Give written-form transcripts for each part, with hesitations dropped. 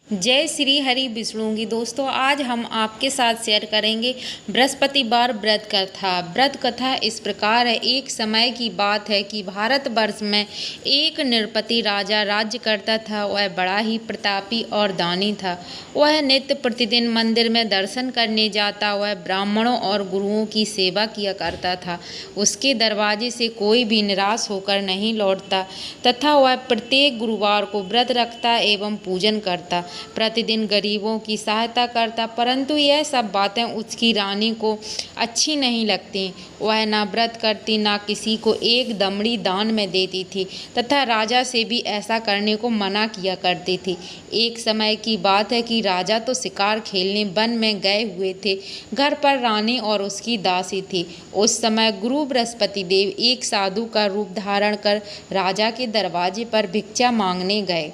जय श्री हरि विष्णु की दोस्तों, आज हम आपके साथ शेयर करेंगे बृहस्पतिवार व्रत कथा। व्रत कथा इस प्रकार है। एक समय की बात है कि भारतवर्ष में एक नृपति राजा राज्य करता था। वह बड़ा ही प्रतापी और दानी था। वह नित्य प्रतिदिन मंदिर में दर्शन करने जाता। वह ब्राह्मणों और गुरुओं की सेवा किया करता था। उसके दरवाजे से कोई भी निराश होकर नहीं लौटता तथा वह प्रत्येक गुरुवार को व्रत रखता एवं पूजन करता, प्रतिदिन गरीबों की सहायता करता। परंतु यह सब बातें उसकी रानी को अच्छी नहीं लगती। वह ना व्रत करती, ना किसी को एक दमड़ी दान में देती थी तथा राजा से भी ऐसा करने को मना किया करती थी। एक समय की बात है कि राजा तो शिकार खेलने वन में गए हुए थे। घर पर रानी और उसकी दासी थी। उस समय गुरु बृहस्पति देव एक साधु का रूप धारण कर राजा के दरवाजे पर भिक्षा मांगने गए।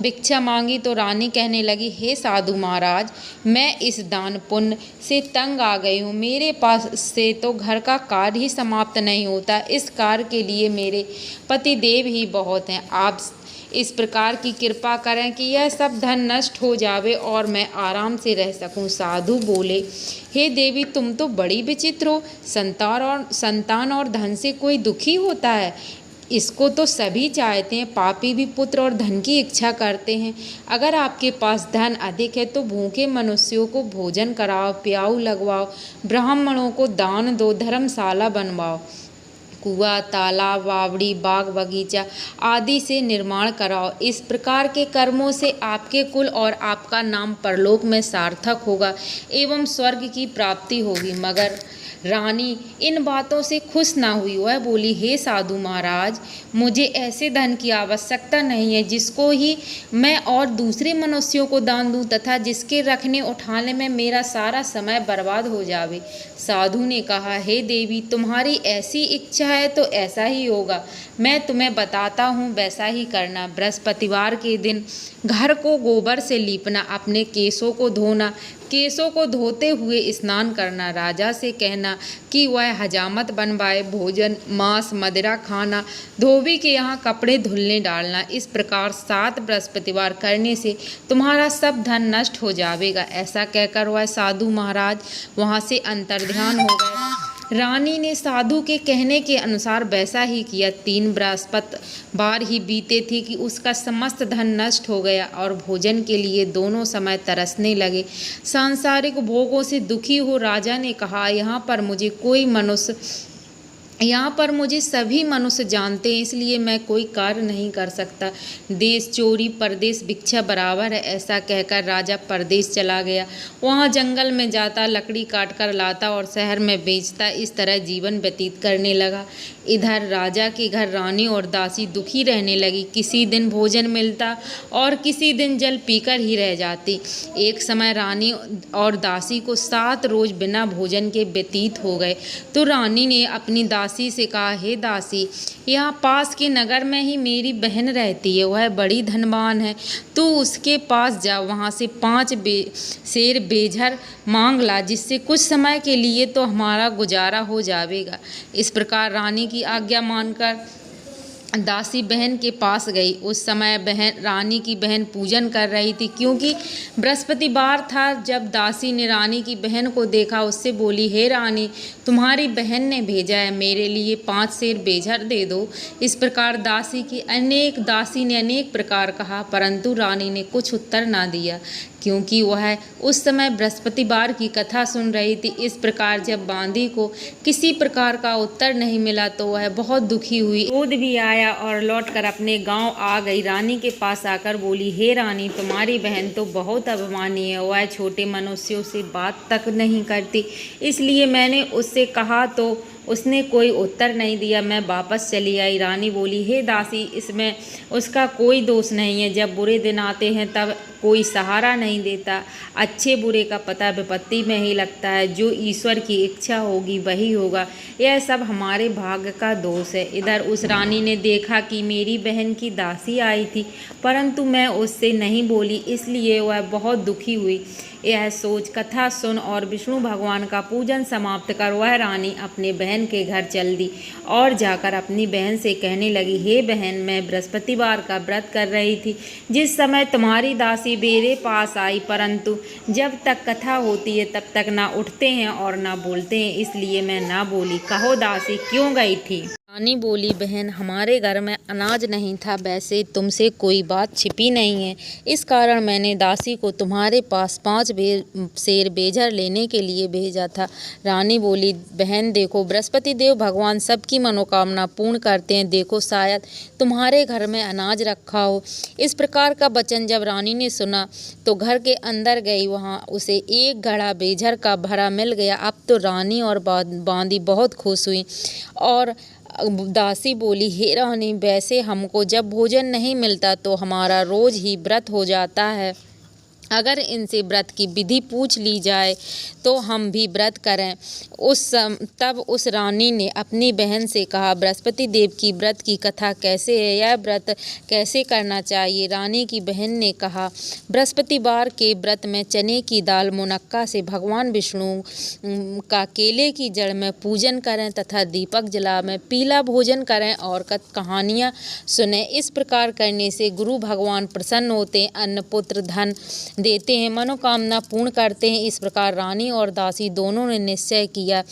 भिक्षा मांगी तो रानी कहने लगी, हे साधु महाराज, मैं इस दान पुण्य से तंग आ गई हूँ। मेरे पास से तो घर का कार्य ही समाप्त नहीं होता। इस कार्य के लिए मेरे पति देव ही बहुत हैं। आप इस प्रकार की कृपा करें कि यह सब धन नष्ट हो जावे और मैं आराम से रह सकूं। साधु बोले, हे देवी, तुम तो बड़ी विचित्र हो। संतान और धन से कोई दुखी होता है? इसको तो सभी चाहते हैं। पापी भी पुत्र और धन की इच्छा करते हैं। अगर आपके पास धन अधिक है तो भूखे मनुष्यों को भोजन कराओ, प्याऊ लगवाओ, ब्राह्मणों को दान दो, धर्मशाला बनवाओ, कुआं, तालाब, बावड़ी, बाग बगीचा आदि से निर्माण कराओ। इस प्रकार के कर्मों से आपके कुल और आपका नाम परलोक में सार्थक होगा एवं स्वर्ग की प्राप्ति होगी। मगर रानी इन बातों से खुश ना हुई। वह बोली, हे साधु महाराज, मुझे ऐसे धन की आवश्यकता नहीं है जिसको ही मैं और दूसरे मनुष्यों को दान दूं तथा जिसके रखने उठाने में मेरा सारा समय बर्बाद हो जावे। साधु ने कहा, हे देवी, तुम्हारी ऐसी इच्छा है तो ऐसा ही होगा। मैं तुम्हें बताता हूँ, वैसा ही करना। बृहस्पतिवार के दिन घर को गोबर से लीपना, अपने केशों को धोना, केशों को धोते हुए स्नान करना, राजा से कहना कि वह हजामत बनवाए, भोजन, मांस, मदिरा खाना, धोबी के यहाँ कपड़े धुलने डालना। इस प्रकार 7 बृहस्पतिवार करने से तुम्हारा सब धन नष्ट हो जाएगा। ऐसा कहकर वह साधु महाराज वहाँ से अंतर्ध्यान हो गए। रानी ने साधु के कहने के अनुसार वैसा ही किया। 3 बृहस्पतिवार ही बीते थे कि उसका समस्त धन नष्ट हो गया और भोजन के लिए दोनों समय तरसने लगे। सांसारिक भोगों से दुखी हो राजा ने कहा, यहाँ पर मुझे सभी मनुष्य जानते हैं, इसलिए मैं कोई कार्य नहीं कर सकता। देश चोरी परदेश भिक्षा बराबर है। ऐसा कहकर राजा परदेश चला गया। वहाँ जंगल में जाता, लकड़ी काट कर लाता और शहर में बेचता। इस तरह जीवन व्यतीत करने लगा। इधर राजा के घर रानी और दासी दुखी रहने लगी। किसी दिन भोजन मिलता और किसी दिन जल पीकर ही रह जाती। एक समय रानी और दासी को 7 रोज बिना भोजन के व्यतीत हो गए। तो रानी ने अपनी दासी से कहा, हे दासी, यहाँ पास के नगर में ही मेरी बहन रहती है। वह बड़ी धनवान है। तू उसके पास जा, वहाँ से 5 शेर बेझर मांग ला, जिससे कुछ समय के लिए तो हमारा गुजारा हो जाएगा। इस प्रकार रानी की आज्ञा मानकर दासी बहन के पास गई। उस समय रानी की बहन पूजन कर रही थी, क्योंकि बृहस्पतिवार था। जब दासी ने रानी की बहन को देखा, उससे बोली, हे रानी, तुम्हारी बहन ने भेजा है, मेरे लिए 5 शेर बेझर दे दो। इस प्रकार दासी ने अनेक प्रकार कहा, परंतु रानी ने कुछ उत्तर ना दिया, क्योंकि वह उस समय बृहस्पतिवार की कथा सुन रही थी। इस प्रकार जब बांदी को किसी प्रकार का उत्तर नहीं मिला तो वह बहुत दुखी हुई। क्रोध भी आया और लौटकर अपने गांव आ गई। रानी के पास आकर बोली, हे रानी, तुम्हारी बहन तो बहुत अभिमानी है। वह छोटे मनुष्यों से बात तक नहीं करती, इसलिए मैंने उससे कहा तो उसने कोई उत्तर नहीं दिया। मैं वापस चली आई। रानी बोली, हे दासी, इसमें उसका कोई दोष नहीं है। जब बुरे दिन आते हैं तब कोई सहारा नहीं देता। अच्छे बुरे का पता विपत्ति में ही लगता है। जो ईश्वर की इच्छा होगी वही होगा। यह सब हमारे भाग्य का दोष है। इधर उस रानी ने देखा कि मेरी बहन की दासी आई थी, परंतु मैं उससे नहीं बोली, इसलिए वह बहुत दुखी हुई। यह सोच कथा सुन और विष्णु भगवान का पूजन समाप्त कर वह रानी अपने बहन बहन के घर चल दी और जाकर अपनी बहन से कहने लगी, हे बहन, मैं बृहस्पतिवार का व्रत कर रही थी जिस समय तुम्हारी दासी मेरे पास आई, परंतु जब तक कथा होती है तब तक ना उठते हैं और ना बोलते हैं, इसलिए मैं ना बोली। कहो दासी क्यों गई थी? रानी बोली, बहन, हमारे घर में अनाज नहीं था, वैसे तुमसे कोई बात छिपी नहीं है, इस कारण मैंने दासी को तुम्हारे पास 5 सेर बेजर लेने के लिए भेजा था। रानी बोली, बहन देखो, बृहस्पति देव भगवान सबकी मनोकामना पूर्ण करते हैं, देखो शायद तुम्हारे घर में अनाज रखा हो। इस प्रकार का वचन जब रानी ने सुना तो घर के अंदर गई, वहाँ उसे एक घड़ा बेजर का भरा मिल गया। अब तो रानी और बांदी बहुत खुश हुई और दासी बोली, हे रानी, वैसे हमको जब भोजन नहीं मिलता तो हमारा रोज ही व्रत हो जाता है, अगर इनसे व्रत की विधि पूछ ली जाए तो हम भी व्रत करें। तब उस रानी ने अपनी बहन से कहा, बृहस्पति देव की व्रत की कथा कैसे है, यह व्रत कैसे करना चाहिए? रानी की बहन ने कहा, बृहस्पतिवार के व्रत में चने की दाल मुनक्का से भगवान विष्णु का केले की जड़ में पूजन करें तथा दीपक जला में पीला भोजन करें और कहानियाँ सुने। इस प्रकार करने से गुरु भगवान प्रसन्न होते हैं, अन्न पुत्र धन देते हैं, मनोकामना पूर्ण करते हैं। इस प्रकार रानी और दासी दोनों ने निश्चय किया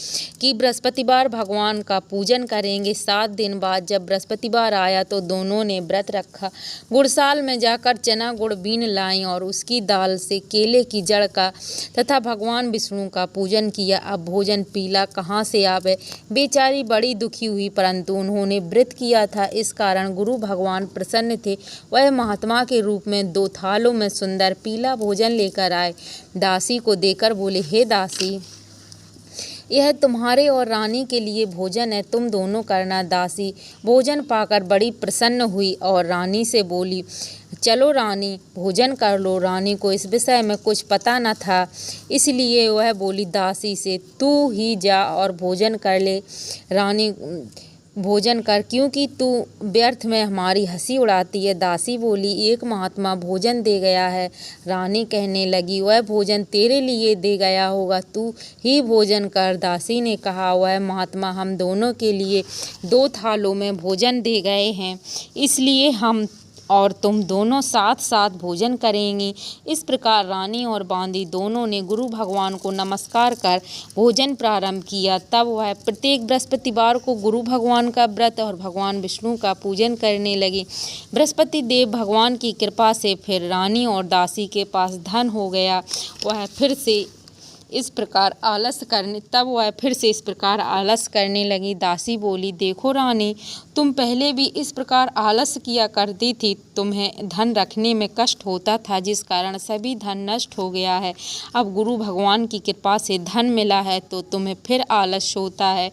कि बृहस्पतिवार भगवान का पूजन करेंगे। 7 दिन बाद जब बृहस्पतिवार आया तो दोनों ने व्रत रखा। गुड़साल में जाकर चना गुड़ बीन लाई और उसकी दाल से केले की जड़ का तथा भगवान विष्णु का पूजन किया। अब भोजन पीला कहाँ से आवे? बेचारी बड़ी दुखी हुई, परंतु उन्होंने व्रत किया था, इस कारण गुरु भगवान प्रसन्न थे। वह महात्मा के रूप में 2 थालों में सुंदर पीला भोजन लेकर आए। दासी को देकर बोले, हे दासी, यह तुम्हारे और रानी के लिए भोजन है, तुम दोनों करना। दासी भोजन पाकर बड़ी प्रसन्न हुई और रानी से बोली, चलो रानी, भोजन कर लो। रानी को इस विषय में कुछ पता न था, इसलिए वह बोली दासी से, तू ही जा और भोजन कर ले। रानी, भोजन कर, क्योंकि तू व्यर्थ में हमारी हंसी उड़ाती है। दासी बोली, एक महात्मा भोजन दे गया है। रानी कहने लगी, वह भोजन तेरे लिए दे गया होगा, तू ही भोजन कर। दासी ने कहा, वह महात्मा हम दोनों के लिए 2 थालों में भोजन दे गए हैं, इसलिए हम और तुम दोनों साथ साथ भोजन करेंगे। इस प्रकार रानी और बांदी दोनों ने गुरु भगवान को नमस्कार कर भोजन प्रारंभ किया। तब वह प्रत्येक बृहस्पतिवार को गुरु भगवान का व्रत और भगवान विष्णु का पूजन करने लगे। बृहस्पति देव भगवान की कृपा से फिर रानी और दासी के पास धन हो गया। वह फिर से इस प्रकार आलस करने लगी। दासी बोली, देखो रानी, तुम पहले भी इस प्रकार आलस किया करती थी, तुम्हें धन रखने में कष्ट होता था, जिस कारण सभी धन नष्ट हो गया है। अब गुरु भगवान की कृपा से धन मिला है तो तुम्हें फिर आलस होता है।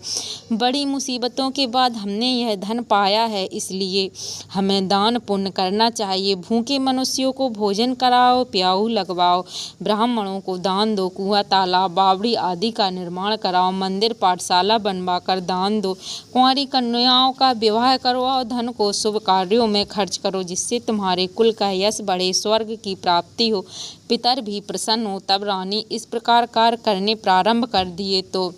बड़ी मुसीबतों के बाद हमने यह धन पाया है, इसलिए हमें दान पुण्य करना चाहिए। भूखे मनुष्यों को भोजन कराओ, प्याऊ लगवाओ, ब्राह्मणों को दान दो, कुआं तालाब बावड़ी आदि का निर्माण कराओ, मंदिर पाठशाला बनवाकर दान दो, कुंवारी कन्याओं का विवाह करवाओ, धन को शुभ कार्यों में खर्च करो, जिससे तुम्हारे कुल का यश बढ़े, स्वर्ग की प्राप्ति हो, पितर भी प्रसन्न हो। तब रानी इस प्रकार कार्य करने प्रारंभ कर दिए तो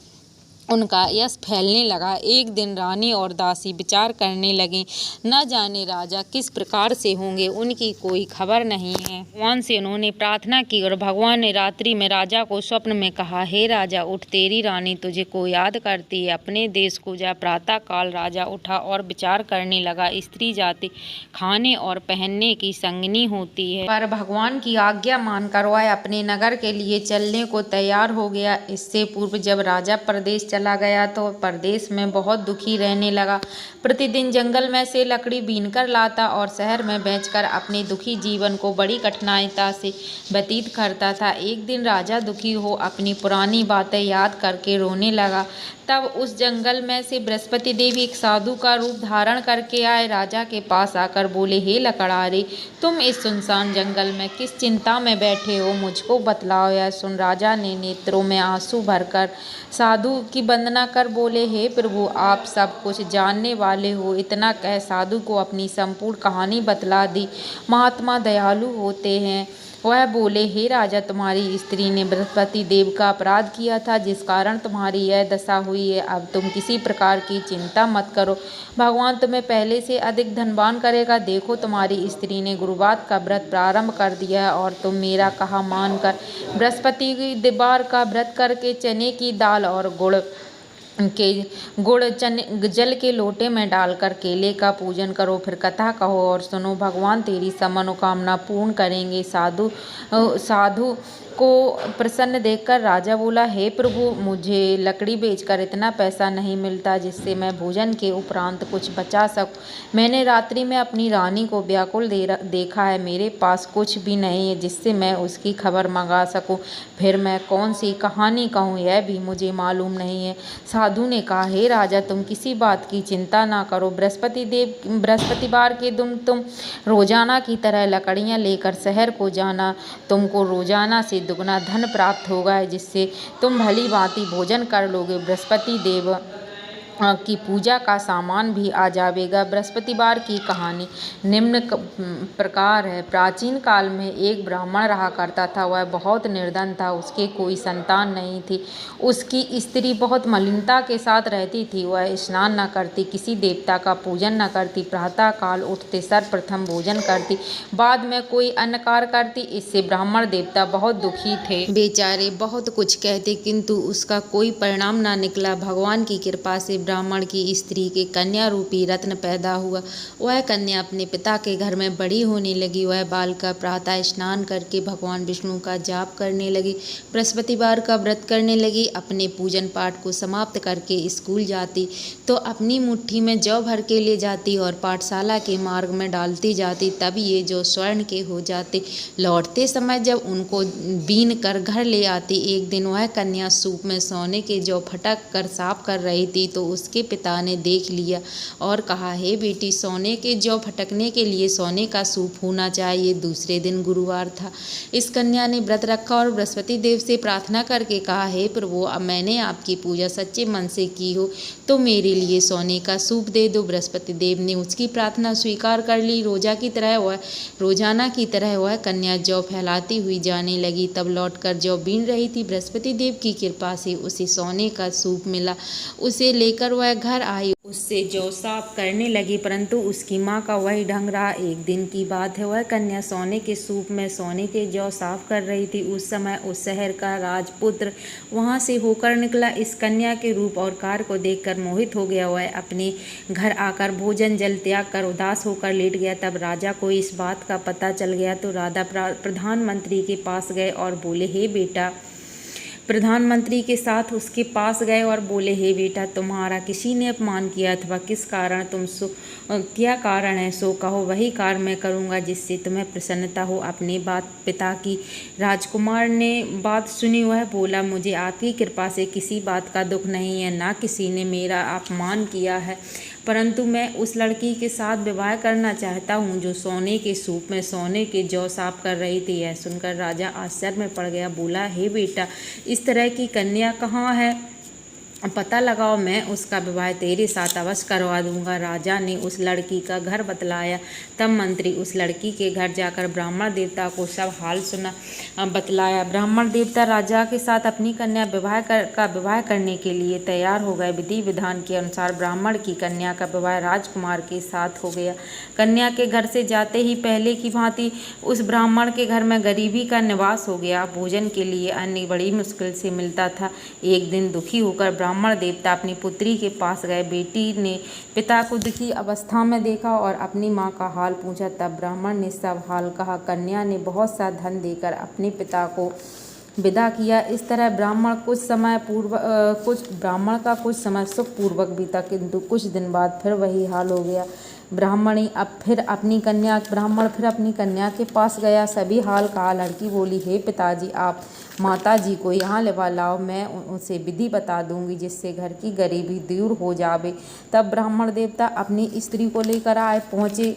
उनका यश फैलने लगा। एक दिन रानी और दासी विचार करने लगे, न जाने राजा किस प्रकार से होंगे, उनकी कोई खबर नहीं है। भगवान से उन्होंने प्रार्थना की और भगवान ने रात्रि में राजा को स्वप्न में कहा, हे राजा, उठ, तेरी रानी तुझे को याद करती है, अपने देश को जा। प्रातः काल राजा उठा और विचार करने लगा, स्त्री जाति खाने और पहनने की संगनी होती है, पर भगवान की आज्ञा मानकर वह अपने नगर के लिए चलने को तैयार हो गया। इससे पूर्व जब राजा परदेश चला गया तो परदेश में बहुत दुखी रहने लगा। प्रतिदिन जंगल में से लकड़ी बीनकर लाता और शहर में बेचकर अपने दुखी जीवन को बड़ी कठिनाइयों से व्यतीत करता था। एक दिन राजा दुखी हो अपनी पुरानी बातें याद करके रोने लगा। तब उस जंगल में से बृहस्पति देव एक साधु का रूप धारण करके आए। राजा के पास आकर बोले, हे लकड़हारे, तुम इस सुनसान जंगल में किस चिंता में बैठे हो, मुझको बतलाओ। यह सुन राजा ने नेत्रों में आंसू भरकर साधु की वंदना कर बोले, हे प्रभु, आप सब कुछ जानने वाले हो। इतना कह साधु को अपनी संपूर्ण कहानी बतला दी। महात्मा दयालु होते हैं, वह बोले, हे राजा, तुम्हारी स्त्री ने बृहस्पति देव का अपराध किया था, जिस कारण तुम्हारी यह दशा हुई है। अब तुम किसी प्रकार की चिंता मत करो, भगवान तुम्हें पहले से अधिक धनवान करेगा। देखो, तुम्हारी स्त्री ने गुरुवार का व्रत प्रारंभ कर दिया है और तुम मेरा कहा मानकर बृहस्पतिवार का व्रत करके चने की दाल और गुड़ चने जल के लोटे में डालकर केले का पूजन करो। फिर कथा कहो और सुनो, भगवान तेरी सब मनोकामना पूर्ण करेंगे। साधु को प्रसन्न देखकर राजा बोला, हे प्रभु, मुझे लकड़ी बेचकर इतना पैसा नहीं मिलता जिससे मैं भोजन के उपरांत कुछ बचा सकूं। मैंने रात्रि में अपनी रानी को व्याकुल देखा है, मेरे पास कुछ भी नहीं है जिससे मैं उसकी खबर मंगा सकूं। फिर मैं कौन सी कहानी कहूँ, यह भी मुझे मालूम नहीं है। साधु ने कहा, हे राजा, तुम किसी बात की चिंता ना करो। बृहस्पतिवार के दिन तुम रोजाना की तरह लकड़ियाँ लेकर शहर को जाना। तुमको रोजाना से दुगना धन प्राप्त होगा, जिससे तुम भली भांति भोजन कर लोगे। बृहस्पति देव की पूजा का सामान भी आ जाएगा। बृहस्पतिवार की कहानी निम्न प्रकार है। प्राचीन काल में एक ब्राह्मण रहा करता था। वह बहुत निर्धन था, उसके कोई संतान नहीं थी। उसकी स्त्री बहुत मलिनता के साथ रहती थी। वह स्नान न करती, किसी देवता का पूजन न करती, प्रातः काल उठते सर्वप्रथम भोजन करती, बाद में कोई अन्य कार्य करती। इससे ब्राह्मण देवता बहुत दुखी थे। बेचारे बहुत कुछ कहते, किंतु उसका कोई परिणाम न निकला। भगवान की कृपा से ब्राह्मण की स्त्री के कन्या रूपी रत्न पैदा हुआ। वह कन्या अपने पिता के घर में बड़ी होने लगी। वह बालिका प्रातः स्नान करके भगवान विष्णु का जाप करने लगी, बृहस्पतिवार का व्रत करने लगी। अपने पूजन पाठ को समाप्त करके स्कूल जाती तो अपनी मुट्ठी में जौ भर के ले जाती और पाठशाला के मार्ग में डालती जाती। तब ये जौ स्वर्ण के हो जाते। लौटते समय जब उनको बीन कर घर ले आती, एक दिन वह कन्या सूप में सोने के जौ फटक कर साफ कर रही थी तो उसके पिता ने देख लिया और कहा, हे बेटी, सोने के जौ फटकने के लिए सोने का सूप होना चाहिए। दूसरे दिन गुरुवार था। इस कन्या ने व्रत रखा और बृहस्पति देव से प्रार्थना करके कहा, हे प्रभु, अब मैंने आपकी पूजा सच्चे मन से की हो तो मेरे लिए सोने का सूप दे दो। बृहस्पति देव ने उसकी प्रार्थना स्वीकार कर ली। रोजाना की तरह वह कन्या जौ फैलाती हुई जाने लगी। तब लौटकर जौ बीन रही थी। बृहस्पति देव की कृपा से उसे सोने का सूप मिला। उसे लेकर वह घर आई, उससे जौ साफ करने लगी, परंतु उसकी माँ का वही ढंग रहा। एक दिन की बात है, वह कन्या सोने के सूप में सोने के जौ साफ कर रही थी। उस समय उस शहर का राजपुत्र वहां से होकर निकला। इस कन्या के रूप और कार्य को देखकर मोहित हो गया। वह अपने घर आकर भोजन जल त्याग कर उदास होकर लेट गया। तब राजा को इस बात का पता चल गया तो राजा प्रधानमंत्री के पास गए और बोले, हे बेटा, प्रधानमंत्री के साथ उसके पास गए और बोले, हे बेटा, तुम्हारा किसी ने अपमान किया अथवा किस कारण क्या कारण है, सो कहो, वही कार्य मैं करूँगा जिससे तुम्हें प्रसन्नता हो। अपने पिता की राजकुमार ने बात सुनी। वह बोला, मुझे आपकी कृपा से किसी बात का दुख नहीं है, ना किसी ने मेरा अपमान किया है, परंतु मैं उस लड़की के साथ विवाह करना चाहता हूँ जो सोने के सूप में सोने के जौ साफ कर रही थी। यह सुनकर राजा आश्चर्य में पड़ गया। बोला, हे बेटा, इस तरह की कन्या कहाँ है, पता लगाओ, मैं उसका विवाह तेरे साथ अवश्य करवा दूंगा। राजा ने उस लड़की का घर बतलाया। तब मंत्री उस लड़की के घर जाकर ब्राह्मण देवता को सब हाल बतलाया। ब्राह्मण देवता राजा के साथ अपनी कन्या विवाह करने के लिए तैयार हो गए। विधि विधान के अनुसार ब्राह्मण की कन्या का विवाह राजकुमार के साथ हो गया। कन्या के घर से जाते ही पहले की भांति उस ब्राह्मण के घर में गरीबी का निवास हो गया। भोजन के लिए अन्न बड़ी मुश्किल से मिलता था। एक दिन दुखी होकर ब्राह्मण देवता अपनी पुत्री के पास गए। बेटी ने पिता को दुखी अवस्था में देखा और अपनी माँ का हाल पूछा। तब ब्राह्मण ने सब हाल कहा। कन्या ने बहुत सा धन देकर अपने पिता को विदा किया। इस तरह ब्राह्मण का कुछ समय सुखपूर्वक बीता, किंतु कुछ दिन बाद फिर वही हाल हो गया। ब्राह्मण फिर अपनी कन्या के पास गया। सभी हाल कहा। लड़की बोली, हे पिताजी, आप माता जी को यहाँ लिवा लाओ, मैं उनसे विधि बता दूंगी जिससे घर की गरीबी दूर हो जावे। तब ब्राह्मण देवता अपनी स्त्री को लेकर पहुँचे।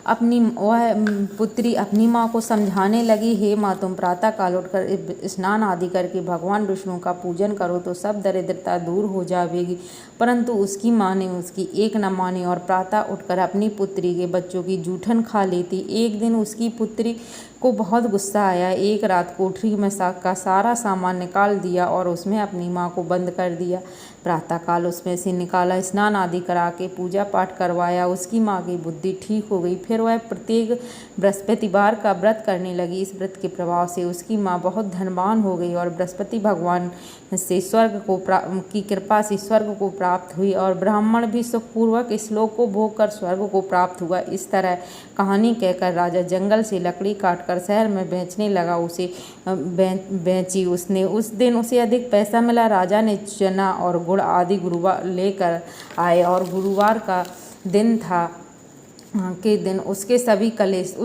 वह पुत्री अपनी माँ को समझाने लगी, हे माँ, तुम प्रातः काल उठकर स्नान आदि करके भगवान विष्णु का पूजन करो तो सब दरिद्रता दूर हो जाएगी। परंतु उसकी माँ ने उसकी एक न मानी और प्रातः उठकर अपनी पुत्री के बच्चों की जूठन खा लेती। एक दिन उसकी पुत्री को बहुत गुस्सा आया। एक रात कोठरी में का सारा सामान निकाल दिया और उसमें अपनी माँ को बंद कर दिया। प्रातःकाल उसमें से निकाला, स्नान आदि करा के पूजा पाठ करवाया। उसकी माँ की बुद्धि ठीक हो गई। फिर वह प्रत्येक बृहस्पतिवार का व्रत करने लगी। इस व्रत के प्रभाव से उसकी माँ बहुत धनवान हो गई और बृहस्पति भगवान से की कृपा से स्वर्ग को प्राप्त हुई और ब्राह्मण भी सुखपूर्वक इस लोक को भोग कर स्वर्ग को प्राप्त हुआ। इस तरह कहानी कहकर राजा जंगल से लकड़ी काटकर शहर में बेचने लगा। उसे बेची उसने। उस दिन उसे अधिक पैसा मिला। राजा ने चना और गुड़ आदि गुरुवार लेकर आए और गुरुवार का दिन था के दिन उस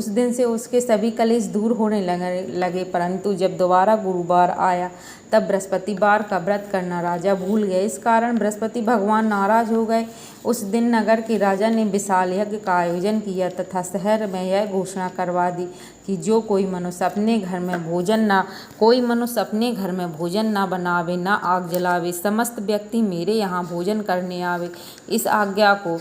दिन से उसके सभी कलेश दूर होने लगे। परंतु जब दोबारा गुरुवार आया तब बृहस्पतिवार का व्रत करना राजा भूल गए। इस कारण बृहस्पति भगवान नाराज हो गए। उस दिन नगर के राजा ने विशाल यज्ञ का आयोजन किया तथा शहर में यह घोषणा करवा दी कि जो कोई मनुष्य अपने घर में भोजन ना बनावे, ना आग जलावे, समस्त व्यक्ति मेरे यहाँ भोजन करने आवे। इस आज्ञा को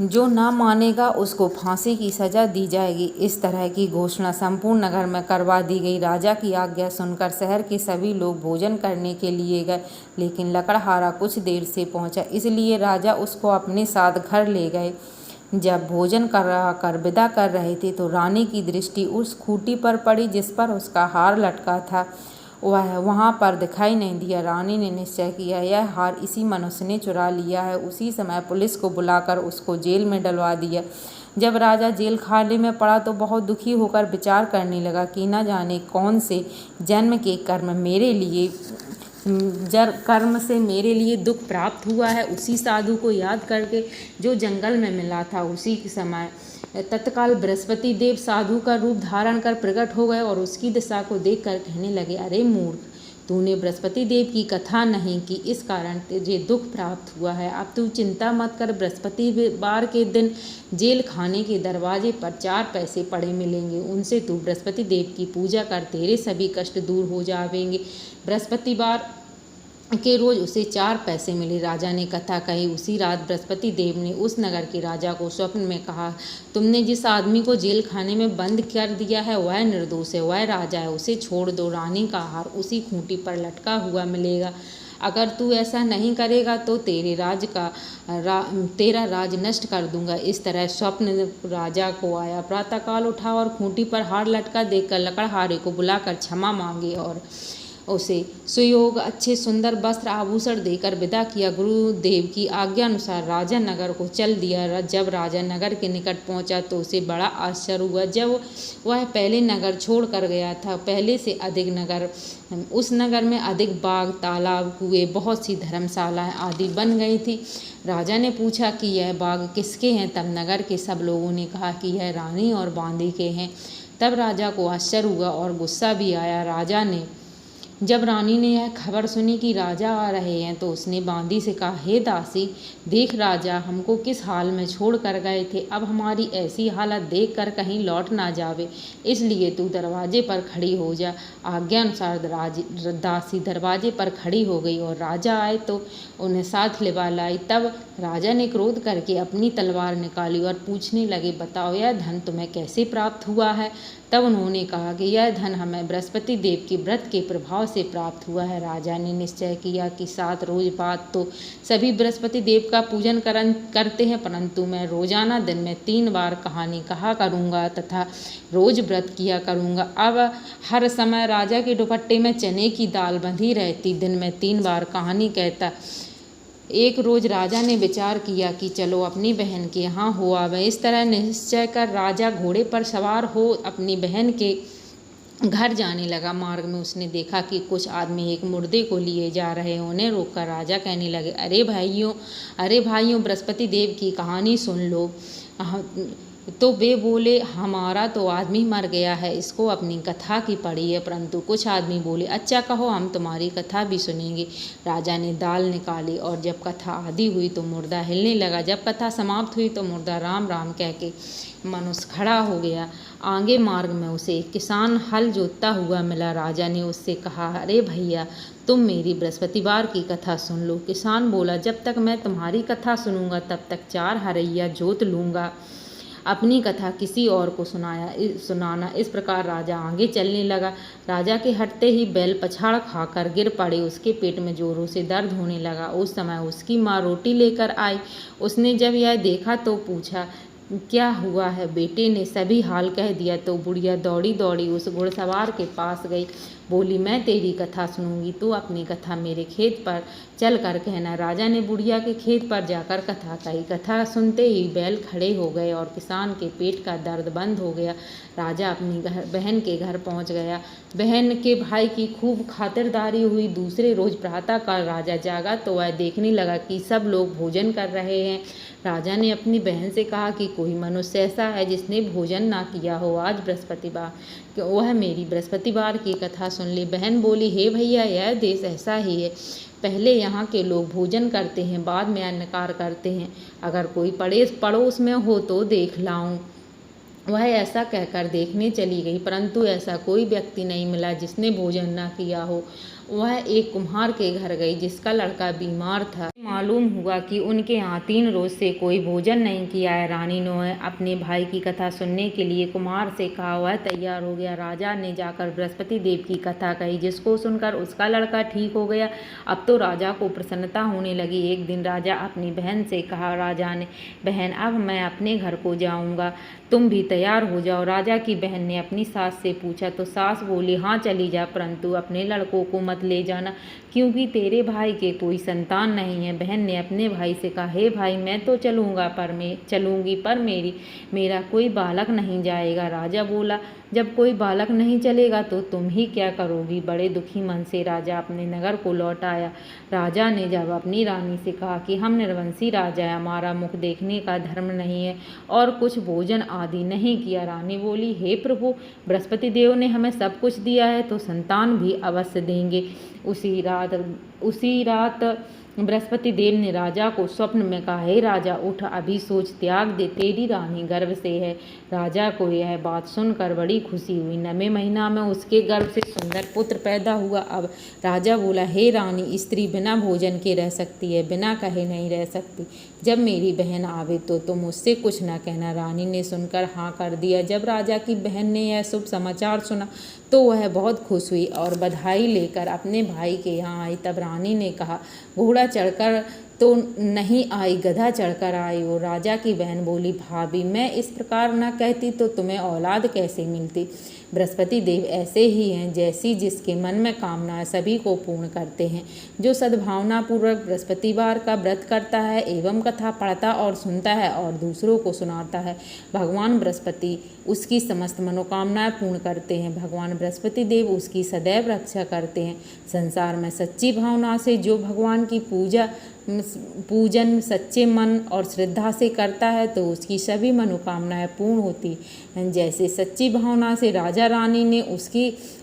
जो ना मानेगा उसको फांसी की सजा दी जाएगी। इस तरह की घोषणा संपूर्ण नगर में करवा दी गई। राजा की आज्ञा सुनकर शहर के सभी लोग भोजन करने के लिए गए, लेकिन लकड़हारा कुछ देर से पहुंचा, इसलिए राजा उसको अपने साथ घर ले गए। जब भोजन कर विदा कर रहे थे तो रानी की दृष्टि उस खूंटी पर पड़ी जिस पर उसका हार लटका था। वह वहाँ पर दिखाई नहीं दिया। रानी ने निश्चय किया यह हार इसी मनुष्य ने चुरा लिया है। उसी समय पुलिस को बुलाकर उसको जेल में डलवा दिया। जब राजा जेल खाने में पड़ा तो बहुत दुखी होकर विचार करने लगा कि न जाने कौन से जन्म के कर्म से मेरे लिए दुख प्राप्त हुआ है। उसी साधु को याद करके जो जंगल में मिला था, उसी के समय तत्काल बृहस्पति देव साधु का रूप धारण कर प्रकट हो गए और उसकी दिशा को देखकर कहने लगे, अरे मूर्ख, तूने बृहस्पति देव की कथा नहीं की, इस कारण तुझे दुख प्राप्त हुआ है। अब तू चिंता मत कर। बृहस्पतिवार के दिन जेल खाने के दरवाजे पर 4 पैसे पड़े मिलेंगे। उनसे तू बृहस्पति देव की पूजा कर, तेरे सभी कष्ट दूर हो जाएंगे। बृहस्पतिवार के रोज उसे 4 पैसे मिले। राजा ने कथा कही। उसी रात बृहस्पति देव ने उस नगर के राजा को स्वप्न में कहा, तुमने जिस आदमी को जेल खाने में बंद कर दिया है वह निर्दोष है, वह राजा है, उसे छोड़ दो। रानी का हार उसी खूंटी पर लटका हुआ मिलेगा। अगर तू ऐसा नहीं करेगा तो तेरा राज नष्ट कर दूंगा। इस तरह स्वप्न राजा को आया। प्रातःकाल उठा और खूंटी पर हार लटका देखकर लकड़हारे को बुलाकर क्षमा मांगी और उसे सुयोग अच्छे सुंदर वस्त्र आभूषण देकर विदा किया। गुरुदेव की आज्ञा अनुसार राजा नगर को चल दिया। जब राजा नगर के निकट पहुंचा तो उसे बड़ा आश्चर्य हुआ। जब वह पहले नगर छोड़ कर गया था, पहले से अधिक उस नगर में अधिक बाग, तालाब, कुएं, बहुत सी धर्मशालाएं आदि बन गई थी। राजा ने पूछा कि यह बाग किसके हैं? तब नगर के सब लोगों ने कहा कि यह रानी और बांदी के हैं। तब राजा को आश्चर्य हुआ और गुस्सा भी आया। जब रानी ने यह खबर सुनी कि राजा आ रहे हैं तो उसने बांदी से कहा, हे दासी, देख राजा हमको किस हाल में छोड़ कर गए थे। अब हमारी ऐसी हालत देखकर कहीं लौट ना जावे, इसलिए तू दरवाजे पर खड़ी हो जा। आज्ञा अनुसार दासी दरवाजे पर खड़ी हो गई और राजा आए तो उन्हें साथ लिवा लाई। तब राजा ने क्रोध करके अपनी तलवार निकाली और पूछने लगे, बताओ यह धन तुम्हें कैसे प्राप्त हुआ है? तब उन्होंने कहा कि यह धन हमें बृहस्पति देव के व्रत के प्रभाव से प्राप्त हुआ है। राजा ने निश्चय किया कि 7 रोज बाद तो सभी बृहस्पति देव का पूजन करते हैं, परंतु मैं रोजाना दिन में 3 बार कहानी कहा करूँगा तथा रोज व्रत किया करूँगा। अब हर समय राजा के दुपट्टे में चने की दाल बंधी रहती, दिन में 3 बार कहानी कहता। एक रोज राजा ने विचार किया कि चलो अपनी बहन के यहाँ हो आवे। इस तरह निश्चय कर राजा घोड़े पर सवार हो अपनी बहन के घर जाने लगा। मार्ग में उसने देखा कि कुछ आदमी एक मुर्दे को लिए जा रहे हैं। उन्हें रोककर राजा कहने लगे, अरे भाइयों, बृहस्पति देव की कहानी सुन लो। तो वे बोले, हमारा तो आदमी मर गया है, इसको अपनी कथा की पड़ी है। परंतु कुछ आदमी बोले, अच्छा कहो, हम तुम्हारी कथा भी सुनेंगे। राजा ने दाल निकाली और जब कथा आदि हुई तो मुर्दा हिलने लगा। जब कथा समाप्त हुई तो मुर्दा राम राम कह के मनुष्य खड़ा हो गया। आगे मार्ग में उसे एक किसान हल जोतता हुआ मिला। राजा ने उससे कहा, अरे भैया, तुम मेरी बृहस्पतिवार की कथा सुन लो। किसान बोला, जब तक मैं तुम्हारी कथा सुनूंगा तब तक 4 हरैया जोत लूँगा। अपनी कथा किसी और को सुनाना। इस प्रकार राजा आगे चलने लगा। राजा के हटते ही बैल पछाड़ खाकर गिर पड़े। उसके पेट में जोरों से दर्द होने लगा। उस समय उसकी माँ रोटी लेकर आई। उसने जब यह देखा तो पूछा, क्या हुआ है? बेटे ने सभी हाल कह दिया तो बुढ़िया दौड़ी दौड़ी उस घुड़सवार के पास गई। बोली, मैं तेरी कथा सुनूंगी, तू अपनी कथा मेरे खेत पर चल कर कहना। राजा ने बुढ़िया के खेत पर जाकर कथा कही। कथा सुनते ही बैल खड़े हो गए और किसान के पेट का दर्द बंद हो गया। राजा अपनी बहन के घर पहुंच गया। बहन के भाई की खूब खातिरदारी हुई। दूसरे रोज प्रातःकाल राजा जागा तो वह देखने लगा कि सब लोग भोजन कर रहे हैं। राजा ने अपनी बहन से कहा कि कोई मनुष्य ऐसा है जिसने भोजन ना किया हो आज बृहस्पतिवार, वह मेरी बृहस्पतिवार की कथा सुन ले। बहन बोली, हे भैया, यह देश ऐसा ही है। पहले यहाँ के लोग भोजन करते हैं, बाद में अन्नकार करते हैं। अगर कोई पड़ोस में हो तो देख लाऊं। वह ऐसा कहकर देखने चली गई, परंतु ऐसा कोई व्यक्ति नहीं मिला जिसने भोजन न किया हो। वह एक कुम्हार के घर गई जिसका लड़का बीमार था। मालूम हुआ कि उनके यहाँ 3 रोज से कोई भोजन नहीं किया है। रानी ने अपने भाई की कथा सुनने के लिए कुम्हार से कहा। वह तैयार हो गया। राजा ने जाकर बृहस्पति देव की कथा कही, जिसको सुनकर उसका लड़का ठीक हो गया। अब तो राजा को प्रसन्नता होने लगी। एक दिन राजा अपनी बहन से कहा, राजा ने, बहन, अब मैं अपने घर को जाऊंगा, तुम भी तैयार हो जाओ। राजा की बहन ने अपनी सास से पूछा तो सास बोली, हाँ चली जा, परंतु अपने लड़कों को मत ले जाना, क्योंकि तेरे भाई के कोई संतान नहीं है। बहन ने अपने भाई से कहा, हे भाई, मैं तो चलूंगी पर मेरा कोई बालक नहीं जाएगा। राजा बोला, जब कोई बालक नहीं चलेगा तो तुम ही क्या करोगी? बड़े दुखी मन से राजा अपने नगर को लौट आया। राजा ने जब अपनी रानी से कहा कि हम निर्वंशी राजा है, हमारा मुख देखने का धर्म नहीं है और कुछ भोजन आदि नहीं किया। रानी बोली, हे प्रभु, बृहस्पति देव ने हमें सब कुछ दिया है तो संतान भी अवश्य देंगे। उसी रात बृहस्पति देव ने राजा को स्वप्न में कहा, हे राजा, उठ, अभी सोच त्याग दे, तेरी रानी गर्भ से है। राजा को यह बात सुनकर बड़ी खुशी हुई। 9वें महीना में उसके गर्भ से सुंदर पुत्र पैदा हुआ। अब राजा बोला, हे रानी, स्त्री बिना भोजन के रह सकती है, बिना कहे नहीं रह सकती। जब मेरी बहन आवे तो तुम उससे कुछ न कहना। रानी ने सुनकर हाँ कर दिया। जब राजा की बहन ने यह शुभ समाचार सुना तो वह बहुत खुश हुई और बधाई लेकर अपने भाई के यहाँ आई। तब रानी ने कहा, घोड़ा चढ़कर तो नहीं आई, गधा चढ़कर आई हो। राजा की बहन बोली, भाभी, मैं इस प्रकार न कहती तो तुम्हें औलाद कैसे मिलती? बृहस्पति देव ऐसे ही हैं, जैसी जिसके मन में कामना है सभी को पूर्ण करते हैं। जो सद्भावना पूर्वक बृहस्पतिवार का व्रत करता है एवं कथा पढ़ता और सुनता है और दूसरों को सुनाता है, भगवान बृहस्पति उसकी समस्त मनोकामनाएं पूर्ण करते हैं। भगवान बृहस्पति देव उसकी सदैव रक्षा करते हैं। संसार में सच्ची भावना से जो भगवान की पूजन सच्चे मन और श्रद्धा से करता है तो उसकी सभी मनोकामनाएं पूर्ण होती हैं। जैसे सच्ची भावना से राजा रानी ने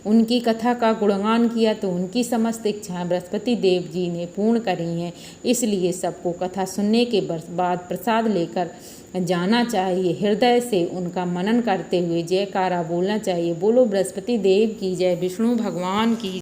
उनकी कथा का गुणगान किया तो उनकी समस्त इच्छाएं बृहस्पति देव जी ने पूर्ण करी हैं। इसलिए सबको कथा सुनने के बाद प्रसाद लेकर जाना चाहिए। हृदय से उनका मनन करते हुए जयकारा बोलना चाहिए। बोलो बृहस्पति देव की जय, विष्णु भगवान की।